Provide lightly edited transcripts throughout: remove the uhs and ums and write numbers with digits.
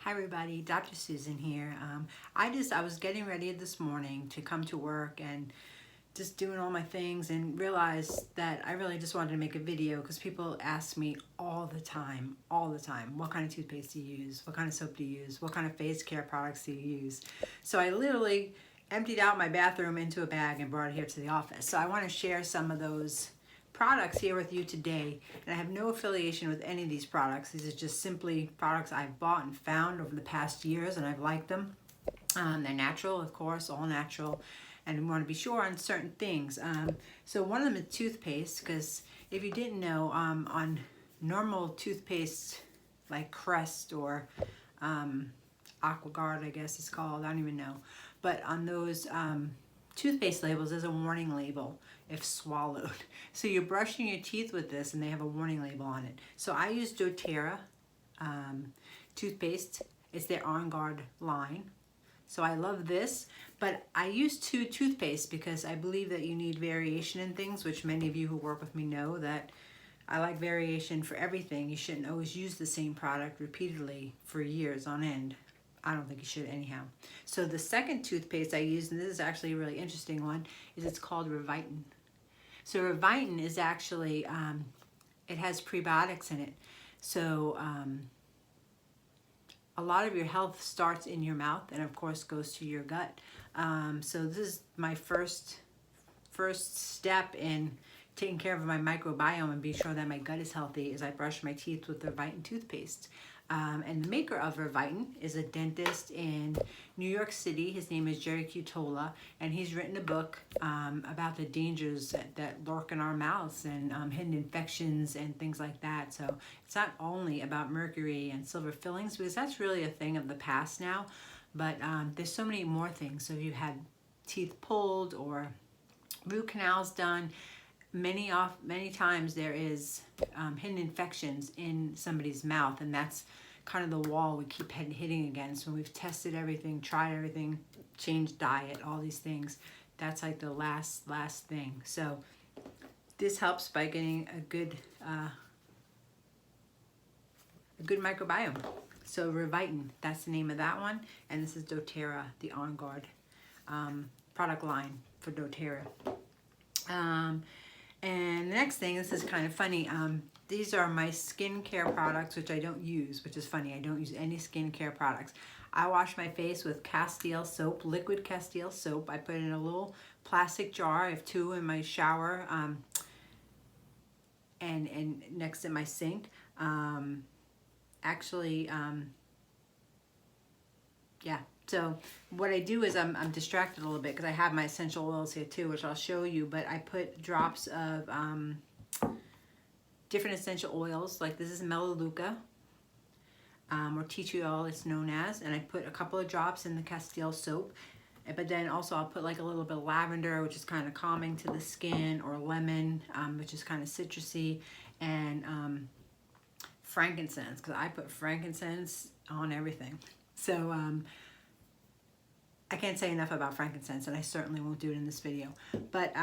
Hi everybody, Dr. Susan here. I was getting ready this morning to come to work and just doing all my things and realized that I really just wanted to make a video because people ask me all the time, what kind of toothpaste do you use? What kind of soap do you use? What kind of face care products do you use? So I literally emptied out my bathroom into a bag and brought it here to the office. So I want to share some of those products here with you today, and I have no affiliation with any of these products. These are just simply products I've bought and found over the past years, and I've liked them. They're natural, of course, all natural, and we want to be sure on certain things. So one of them is toothpaste, because if you didn't know, on normal toothpaste like Crest or Aquaguard, I guess it's called, I don't even know, but on those toothpaste labels, there's a warning label if swallowed. So you're brushing your teeth with this and they have a warning label on it. So I use doTERRA toothpaste. It's their On Guard line. So I love this, but I use two toothpaste because I believe that you need variation in things, which many of you who work with me know that I like variation for everything. You shouldn't always use the same product repeatedly for years on end. I don't think you should anyhow. So the second toothpaste I use, and this is actually a really interesting one, is it's called Revitin. So Revitin is actually, it has prebiotics in it. So a lot of your health starts in your mouth and of course goes to your gut. So this is my first step in taking care of my microbiome and being sure that my gut is healthy is I brush my teeth with the Revitin toothpaste. And the maker of Revitin is a dentist in New York City. His name is Jerry Cutola, and he's written a book about the dangers that lurk in our mouths and hidden infections and things like that. So it's not only about mercury and silver fillings, because that's really a thing of the past now, but there's so many more things. So if you had teeth pulled or root canals done, many times there is hidden infections in somebody's mouth, and that's kind of the wall we keep hitting against. When we've tested everything, tried everything, changed diet, all these things, that's like the last thing. So this helps by getting a good microbiome. So Revitin, that's the name of that one, and this is doTERRA, the On Guard product line for doTERRA. And the next thing, this is kind of funny, these are my skincare products, which I don't use, which is funny. I don't use any skincare products. I wash my face with Castile soap, liquid Castile soap. I put it in a little plastic jar. I have 2 in my shower and next to my sink. Yeah. So what I do is I'm distracted a little bit because I have my essential oils here too, which I'll show you, but I put drops of different essential oils, like this is Melaleuca, or tea tree oil it's known as, and I put a couple of drops in the Castile soap, but then also I'll put like a little bit of lavender, which is kind of calming to the skin, or lemon, which is kind of citrusy, and frankincense, because I put frankincense on everything. So I can't say enough about frankincense, and I certainly won't do it in this video. But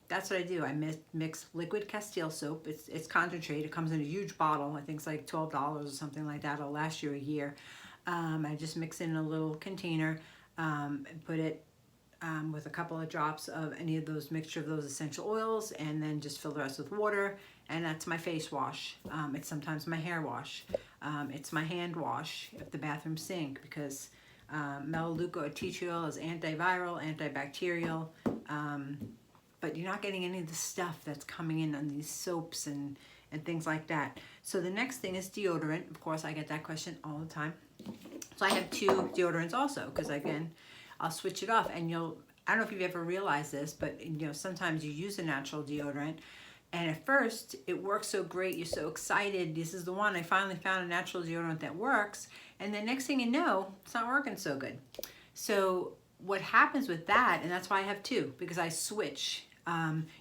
that's what I do. I mix liquid Castile soap. It's concentrate. It comes in a huge bottle. I think it's like $12 or something like that. It'll last you a year. I just mix it in a little container and put it with a couple of drops of any of those mixture of those essential oils, and then just fill the rest with water. And that's my face wash. It's sometimes my hair wash. It's my hand wash at the bathroom sink, because Melaleuca or tea tree oil is antiviral, antibacterial, but you're not getting any of the stuff that's coming in on these soaps and things like that. So the next thing is deodorant. Of course, I get that question all the time. So I have 2 deodorants also, because again, I'll switch it off. And I don't know if you've ever realized this, but sometimes you use a natural deodorant, and at first it works so great, you're so excited, this is the one, I finally found a natural deodorant that works, and the next thing you know, it's not working so good. So what happens with that, and that's why I have 2, because I switch.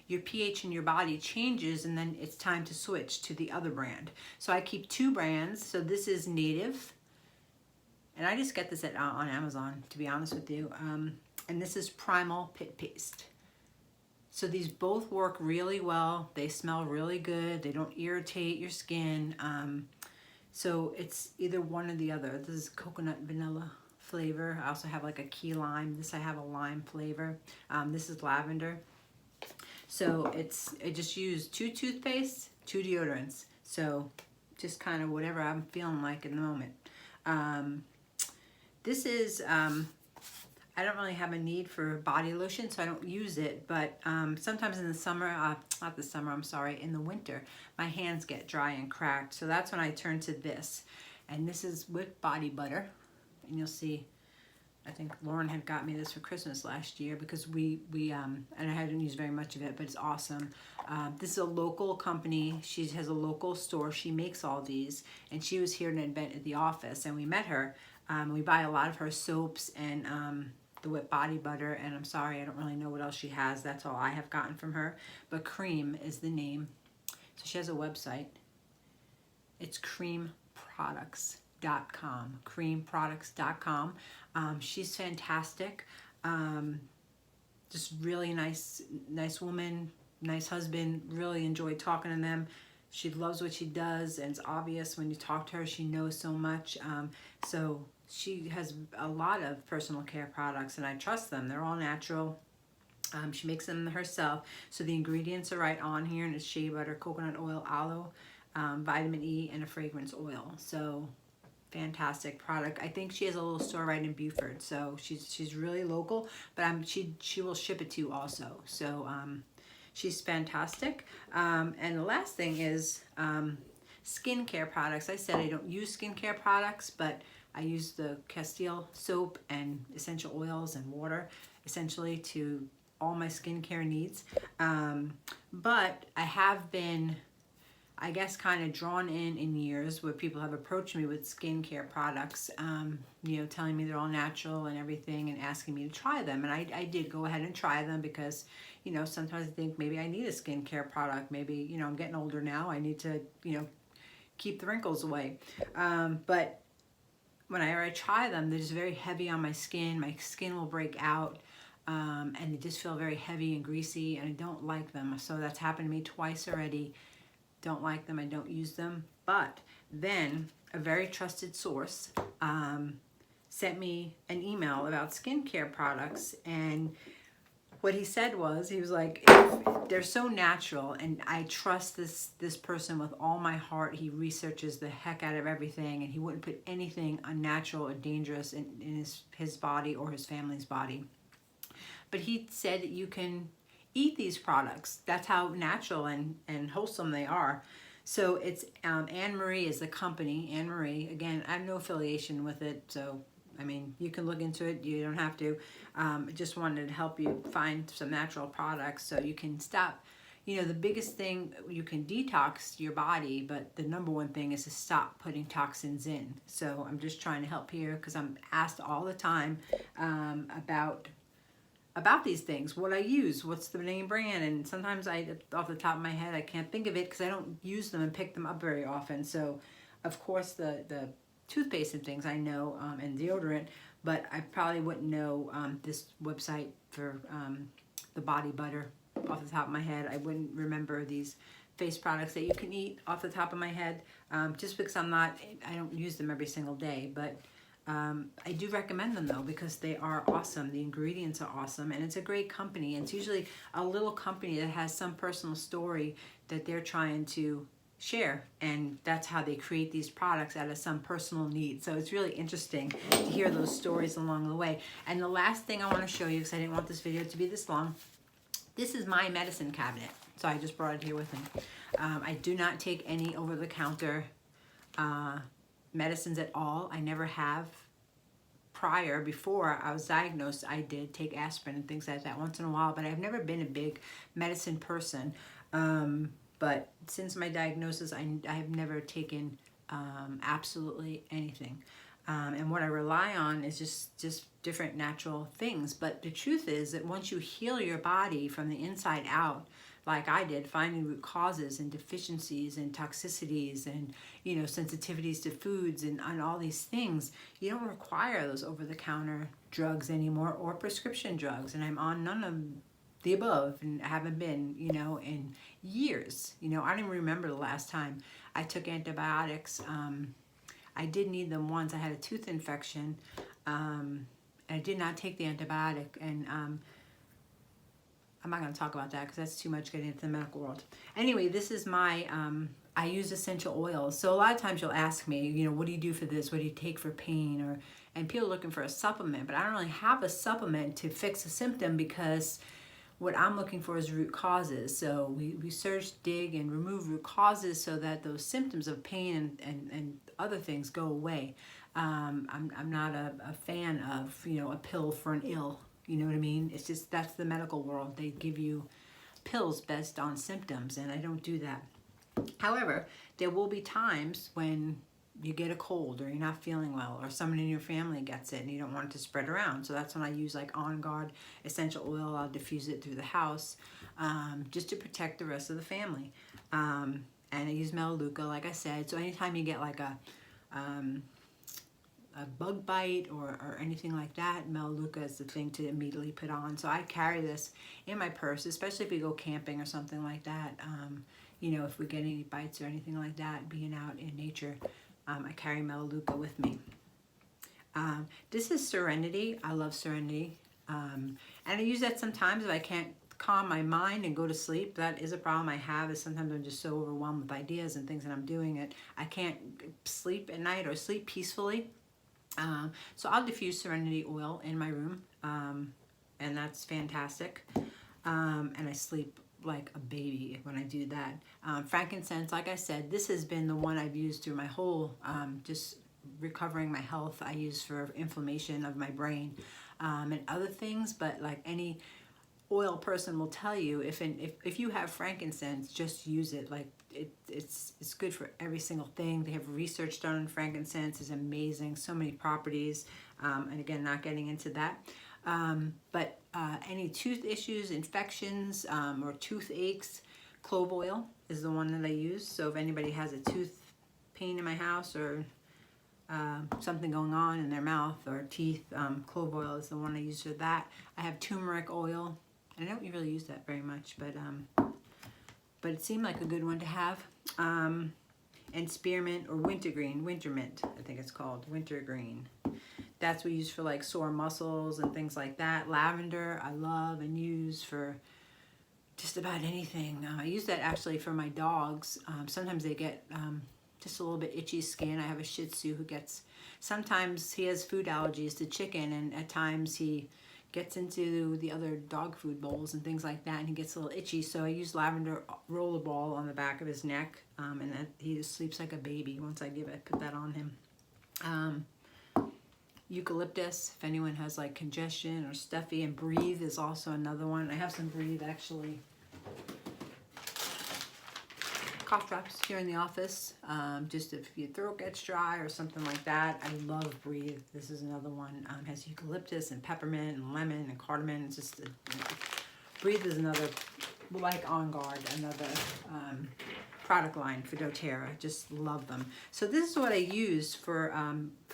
Your pH in your body changes, and then it's time to switch to the other brand. So I keep 2 brands. So this is Native, and I just get this on Amazon, to be honest with you. And this is Primal Pit Paste. So these both work really well. They smell really good. They don't irritate your skin. So it's either one or the other. This is coconut vanilla flavor. I also have like a key lime. This I have a lime flavor. This is lavender. So I just use 2 toothpastes, 2 deodorants. So just kind of whatever I'm feeling like in the moment. This is, I don't really have a need for body lotion, so I don't use it. But sometimes in the summer, not the summer, I'm sorry, in the winter, my hands get dry and cracked. So that's when I turn to this. And this is with body butter. And you'll see, I think Lauren had got me this for Christmas last year because and I hadn't used very much of it, but it's awesome. This is a local company. She has a local store. She makes all these, and she was here at an event at the office, and we met her. We buy a lot of her soaps and the whipped body butter, and I'm sorry, I don't really know what else she has. That's all I have gotten from her, but Cream is the name. So she has a website. It's creamproducts.com, creamproducts.com. She's fantastic. Just really nice woman, nice husband. Really enjoyed talking to them. She loves what she does, and it's obvious when you talk to her, she knows so much. So she has a lot of personal care products, and I trust them. They're all natural. She makes them herself. So the ingredients are right on here, and it's shea butter, coconut oil, aloe, vitamin E, and a fragrance oil. So fantastic product. I think she has a little store right in Beaufort, so she's really local, but she will ship it to you also. So she's fantastic. And the last thing is skincare products. I said I don't use skincare products, but I use the Castile soap and essential oils and water essentially to all my skincare needs. But I have been, I guess, kind of drawn in years where people have approached me with skincare products, you know, telling me they're all natural and everything and asking me to try them. And I did go ahead and try them because, you know, sometimes I think maybe I need a skincare product. Maybe, you know, I'm getting older now. I need to, you know, keep the wrinkles away. But when I try them, they're just very heavy on my skin. My skin will break out. And they just feel very heavy and greasy, and I don't like them. So that's happened to me twice already. Don't like them, I don't use them. But then a very trusted source sent me an email about skincare products, and what he said was, he was like, they're so natural, and I trust this person with all my heart. He researches the heck out of everything, and he wouldn't put anything unnatural or dangerous in his body or his family's body. But he said that you can eat these products. That's how natural and wholesome they are. So it's Anne Marie is the company. Anne Marie, again, I have no affiliation with it, so I mean, you can look into it. You don't have to. Just wanted to help you find some natural products so you can stop. You know, the biggest thing, you can detox your body, but the number one thing is to stop putting toxins in. So I'm just trying to help here because I'm asked all the time about these things, what I use, what's the name brand, and sometimes off the top of my head, I can't think of it because I don't use them and pick them up very often. So, of course, the toothpaste and things I know, and deodorant, but I probably wouldn't know this website for the body butter off the top of my head. I wouldn't remember these face products that you can eat off the top of my head, just because I don't use them every single day, but I do recommend them though because they are awesome. The ingredients are awesome, and it's a great company. And it's usually a little company that has some personal story that they're trying to share, and that's how they create these products out of some personal need. So it's really interesting to hear those stories along the way. And the last thing I want to show you, because I didn't want this video to be this long, this is my medicine cabinet. So I just brought it here with me. I do not take any over-the-counter medicines at all. I never have. Before I was diagnosed, I did take aspirin and things like that once in a while, but I've never been a big medicine person. But since my diagnosis, I have never taken absolutely anything. And what I rely on is just different natural things. But the truth is that once you heal your body from the inside out, like I did, finding root causes and deficiencies and toxicities and, you know, sensitivities to foods and all these things, you don't require those over-the-counter drugs anymore or prescription drugs. And I'm on none of the above and haven't been, you know, in years. You know, I don't even remember the last time I took antibiotics. I did need them once. I had a tooth infection. I did not take the antibiotic, and I'm not going to talk about that because that's too much getting into the medical world. Anyway, this is my, I use essential oils. So a lot of times you'll ask me, you know, what do you do for this? What do you take for pain? And people are looking for a supplement, but I don't really have a supplement to fix a symptom because what I'm looking for is root causes. So we search, dig, and remove root causes so that those symptoms of pain and other things go away. I'm not a fan of, you know, a pill for an ill. You know what I mean? It's just, that's the medical world. They give you pills based on symptoms, and I don't do that. However, there will be times when you get a cold or you're not feeling well, or someone in your family gets it and you don't want it to spread around. So that's when I use like On Guard essential oil. I'll diffuse it through the house just to protect the rest of the family. And I use Melaleuca, like I said. So anytime you get like a bug bite or anything like that, Melaleuca is the thing to immediately put on. So I carry this in my purse, especially if we go camping or something like that. You know, if we get any bites or anything like that, being out in nature, I carry Melaleuca with me. This is Serenity. I love Serenity. And I use that sometimes if I can't calm my mind and go to sleep. That is a problem I have, is sometimes I'm just so overwhelmed with ideas and things that I'm doing it. I can't sleep at night or sleep peacefully. So I'll diffuse Serenity Oil in my room, and that's fantastic. And I sleep like a baby when I do that. Frankincense, like I said, this has been the one I've used through my whole, just recovering my health. I use for inflammation of my brain and other things, but like any oil person will tell you, if you have frankincense, just use it. Like it's good for every single thing. They have research done on frankincense. Is amazing, so many properties, and again, not getting into that. But any tooth issues, infections, or tooth aches, clove oil is the one that I use. So if anybody has a tooth pain in my house or something going on in their mouth or teeth, clove oil is the one I use for that. I have turmeric oil. I don't really use that very much, but it seemed like a good one to have. And spearmint or wintergreen, wintermint, I think it's called, wintergreen. That's what we use for like sore muscles and things like that. Lavender, I love and use for just about anything. I use that actually for my dogs. Sometimes they get just a little bit itchy skin. I have a Shih Tzu who gets, sometimes he has food allergies to chicken, and at times he gets into the other dog food bowls and things like that, and he gets a little itchy. So I use lavender rollerball on the back of his neck, and that, he just sleeps like a baby once I put that on him. Eucalyptus, if anyone has like congestion or stuffy, and Breathe is also another one. I have some Breathe actually. Cough drops here in the office, just if your throat gets dry or something like that. I love Breathe. This is another one. Has eucalyptus and peppermint and lemon and cardamom. It's just Breathe is another, like On Guard, another product line for doTERRA. Just love them. So this is what I use for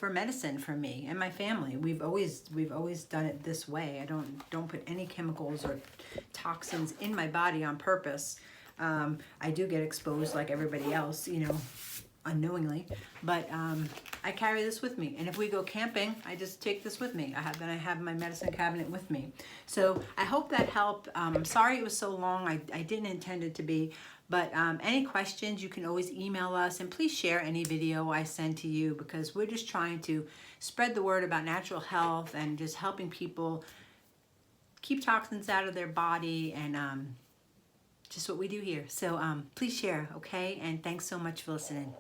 medicine for me and my family. We've always done it this way. I don't put any chemicals or toxins in my body on purpose. I do get exposed like everybody else, you know, unknowingly, but I carry this with me, and if we go camping, I just take this with me. I have my medicine cabinet with me. So I hope that helped. I'm sorry it was so long. I didn't intend it to be, but any questions, you can always email us, and please share any video I send to you, because we're just trying to spread the word about natural health and just helping people keep toxins out of their body, and just what we do here. So please share, okay? And thanks so much for listening.